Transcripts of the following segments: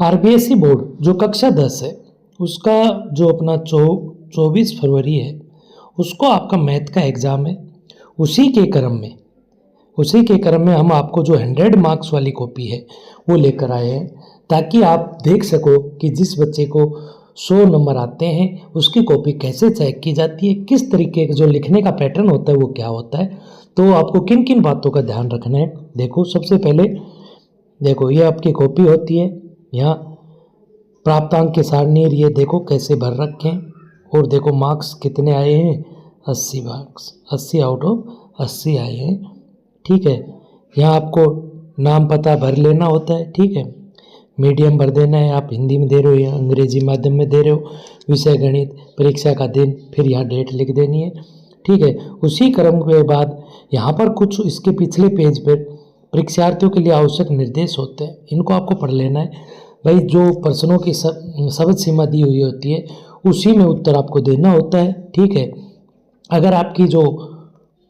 RBSE board जो कक्षा 10 है उसका जो अपना 24 फरवरी है उसको आपका मैथ का एग्ज़ाम है। उसी के क्रम में हम आपको जो 100 मार्क्स वाली कॉपी है वो लेकर आए हैं, ताकि आप देख सको कि जिस बच्चे को 100 नंबर आते हैं उसकी कॉपी कैसे चेक की जाती है, किस तरीके का जो लिखने का पैटर्न होता है वो क्या होता है। तो आपको किन किन बातों का ध्यान रखना है। देखो, सबसे पहले देखो ये आपकी कॉपी होती है, यहाँ प्राप्तांक के सारणी ये देखो कैसे भर रखे हैं, और देखो मार्क्स कितने आए हैं, 80 मार्क्स, 80 आउट ऑफ 80 आए हैं। ठीक है, यहाँ आपको नाम पता भर लेना होता है। ठीक है, मीडियम भर देना है, आप हिंदी में दे रहे हो या अंग्रेजी माध्यम में दे रहे हो, विषय गणित, परीक्षा का दिन, फिर यहाँ डेट लिख देनी है। ठीक है, उसी क्रम के बाद यहाँ पर कुछ इसके पिछले पेज पर परीक्षार्थियों के लिए आवश्यक निर्देश होते हैं, इनको आपको पढ़ लेना है। भाई जो प्रश्नों की शब्द सीमा दी हुई होती है उसी में उत्तर आपको देना होता है। ठीक है, अगर आपकी जो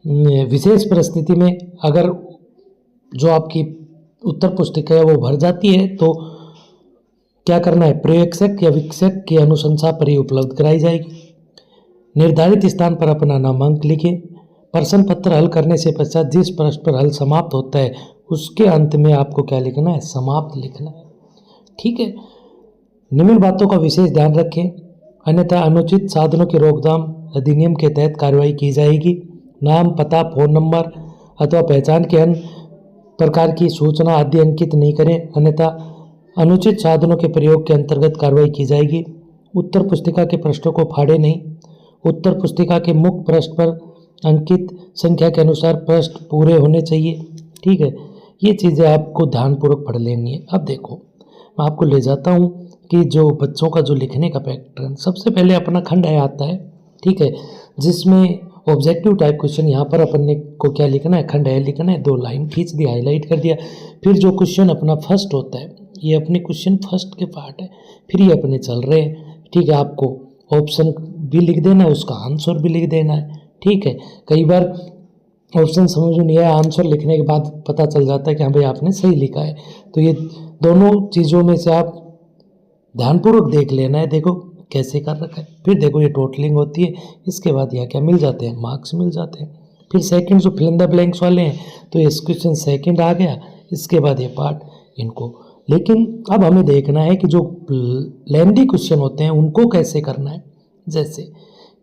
विशेष परिस्थिति में अगर जो आपकी उत्तर पुस्तिका है वो भर जाती है तो क्या करना है, पर्यवेक्षक या वीक्षक की अनुशंसा पर ही उपलब्ध कराई जाएगी। निर्धारित स्थान पर अपना नामांक लिखें। प्रश्न पत्र हल करने से पश्चात जिस प्रश्न पर हल समाप्त होता है उसके अंत में आपको क्या लिखना है, समाप्त लिखना है। ठीक है, निम्न बातों का विशेष ध्यान रखें, अन्यथा अनुचित साधनों की रोकथाम अधिनियम के तहत कार्रवाई की जाएगी। नाम, पता, फोन नंबर अथवा पहचान के अन्य प्रकार की सूचना आदि अंकित नहीं करें, अन्यथा अनुचित साधनों के प्रयोग के अंतर्गत कार्रवाई की जाएगी। उत्तर पुस्तिका के प्रश्नों को फाड़े नहीं। उत्तर पुस्तिका के मुख्य प्रश्न पर अंकित संख्या के अनुसार प्रश्न पूरे होने चाहिए। ठीक है, ये चीज़ें आपको ध्यानपूर्वक पढ़ लेनी है। अब देखो, मैं आपको ले जाता हूँ कि जो बच्चों का जो लिखने का पैटर्न, सबसे पहले अपना खंड है आता है। ठीक है, जिसमें ऑब्जेक्टिव टाइप क्वेश्चन, यहाँ पर अपन को क्या लिखना है, खंड है लिखना है, 2 लाइन खींच दिया, हाईलाइट कर दिया। फिर जो क्वेश्चन अपना फर्स्ट होता है, ये अपने क्वेश्चन फर्स्ट के पार्ट है, फिर ये अपने चल रहे हैं। ठीक है, आपको ऑप्शन भी लिख देना है, उसका आंसर भी लिख देना है। ठीक है, कई बार ऑप्शन समझ में नहीं आया, आंसर लिखने के बाद पता चल जाता है कि हाँ भाई आपने सही लिखा है। तो ये दोनों चीज़ों में से आप ध्यानपूर्वक देख लेना है, देखो कैसे कर रखा है। फिर देखो ये टोटलिंग होती है, इसके बाद यहाँ क्या मिल जाते हैं, मार्क्स मिल जाते हैं। फिर सेकंड जो फिल इन द ब्लैंक्स वाले हैं, तो ये क्वेश्चन सेकंड आ गया, इसके बाद ये पार्ट इनको। लेकिन अब हमें देखना है कि जो लेंदी क्वेश्चन होते हैं उनको कैसे करना है। जैसे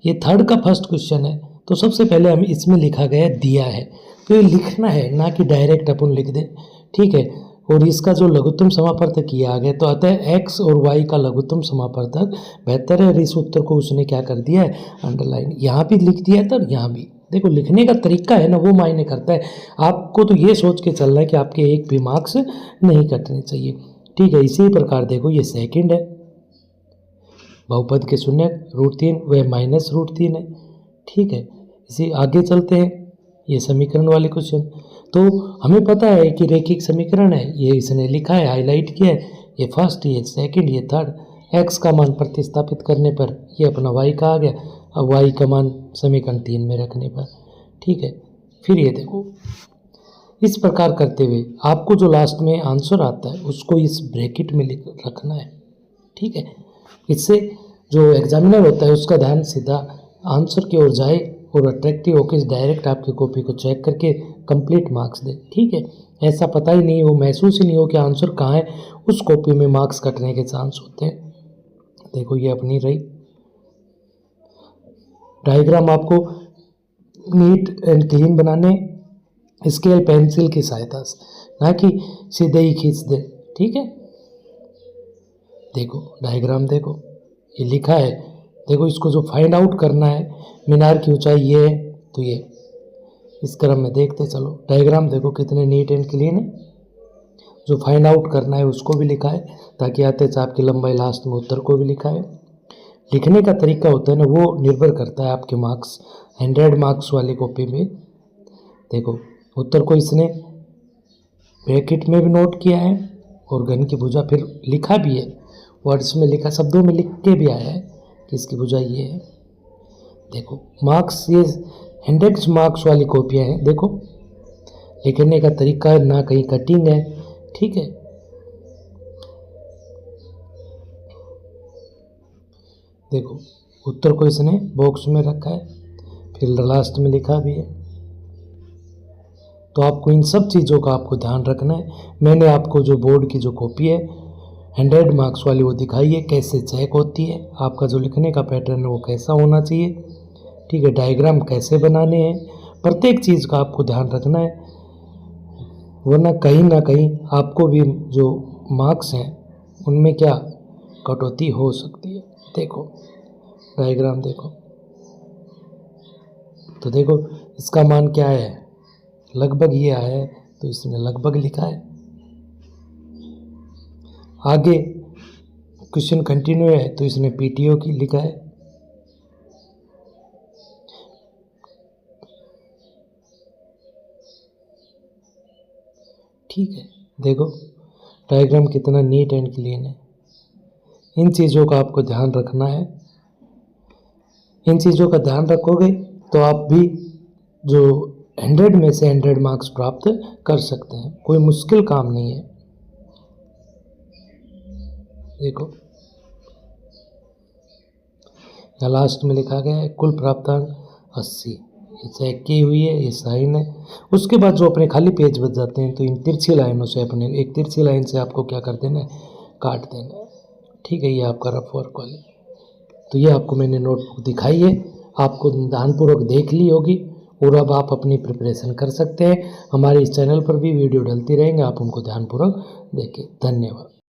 ये थर्ड का फर्स्ट क्वेश्चन है, तो सबसे पहले हम इसमें लिखा गया दिया है, तो ये लिखना है, ना कि डायरेक्ट अपन लिख दें। ठीक है, और इसका जो लघुत्तम समापवर्तक किया आ गया, तो अतः x और y का लघुत्तम समापवर्तक बेहतर है। और इस उत्तर को उसने क्या कर दिया है, अंडरलाइन यहाँ भी लिख दिया था, यहाँ भी। देखो लिखने का तरीका है ना, वो मायने करता है। आपको तो ये सोच के चलना है कि आपके एक भी मार्क्स नहीं कटने चाहिए। ठीक है, इसी प्रकार देखो ये सेकंड है, बहुपद के शून्य √3 व -√3 है। ठीक है, इसी आगे चलते हैं, ये समीकरण वाले क्वेश्चन। तो हमें पता है कि रैखिक समीकरण है, ये इसने लिखा है, हाईलाइट किया है, ये फर्स्ट, ये सेकंड, ये थर्ड। x का मान प्रतिस्थापित करने पर ये अपना y का आ गया, अब y का मान समीकरण 3 में रखने पर। ठीक है, फिर ये देखो, इस प्रकार करते हुए आपको जो लास्ट में आंसर आता है उसको इस ब्रैकेट में लिख रखना है। ठीक है, इससे जो एग्जामिनर होता है उसका ध्यान सीधा आंसर की ओर जाए और अट्रैक्टिव होकर डायरेक्ट आपकी कॉपी को चेक करके कंप्लीट मार्क्स दे। ठीक है, ऐसा पता ही नहीं हो, महसूस ही नहीं हो कि आंसर कहाँ है, उस कॉपी में मार्क्स कटने के चांस होते हैं। देखो ये अपनी रही डायग्राम, आपको नीट एंड क्लीन बनाने स्केल पेंसिल की सहायता से, ना कि सीधे ही खींच दे। ठीक है, देखो डायग्राम देखो, ये लिखा है, देखो इसको जो फाइंड आउट करना है, मीनार की ऊंचाई ये है, तो ये इस क्रम में देखते चलो। डायग्राम देखो कितने नीट एंड क्लीन है। जो फाइंड आउट करना है उसको भी लिखा है, ताकि आते चाप की लंबाई लास्ट में उत्तर को भी लिखा है। लिखने का तरीका होता है ना, वो निर्भर करता है आपके मार्क्स। 100 मार्क्स वाली कॉपी में देखो उत्तर को इसने ब्रैकेट में भी नोट किया है और घन की भुजा फिर लिखा भी है, वर्ड्स में लिखा, शब्दों में लिख के भी आया है कि इसकी भुजा ये है। देखो मार्क्स, ये 100 मार्क्स वाली कॉपियाँ हैं। देखो लिखने का तरीका है, ना कहीं कटिंग है। ठीक है, देखो उत्तर को इसने बॉक्स में रखा है, फिर लास्ट में लिखा भी है। तो आपको इन सब चीज़ों का आपको ध्यान रखना है। मैंने आपको जो बोर्ड की जो कॉपी है 100 मार्क्स वाली वो दिखाई है, कैसे चेक होती है, आपका जो लिखने का पैटर्न है वो कैसा होना चाहिए, ठीक है, डायग्राम कैसे बनाने हैं, प्रत्येक चीज़ का आपको ध्यान रखना है, वरना कहीं ना कहीं आपको भी जो मार्क्स हैं उनमें क्या कटौती हो सकती है। देखो डायग्राम देखो, तो देखो इसका मान क्या है, लगभग ये आया है, तो इसने लगभग लिखा है। आगे क्वेश्चन कंटिन्यू है तो इसने पीटीओ की लिखा है। ठीक है, देखो डायग्राम कितना नीट एंड क्लीन है। इन चीज़ों का आपको ध्यान रखना है। इन चीज़ों का ध्यान रखोगे तो आप भी जो 100 में से 100 मार्क्स प्राप्त कर सकते हैं। कोई मुश्किल काम नहीं है। देखो यहाँ लास्ट में लिखा गया है कुल प्राप्तांक 80, ये चेक की हुई है, ये साइन है। उसके बाद जो अपने खाली पेज बच जाते हैं तो इन तिरछी लाइनों से अपने एक तिरछी लाइन से आपको क्या कर देना है, काट देना है। ठीक है, ये आपका रफ वर्क वाली, तो ये आपको मैंने नोटबुक दिखाई है, आपको ध्यानपूर्वक देख ली होगी और अब आप अपनी प्रिपरेशन कर सकते हैं। हमारे इस चैनल पर भी वीडियो डलती रहेंगे, आप उनको ध्यानपूर्वक देखें। धन्यवाद।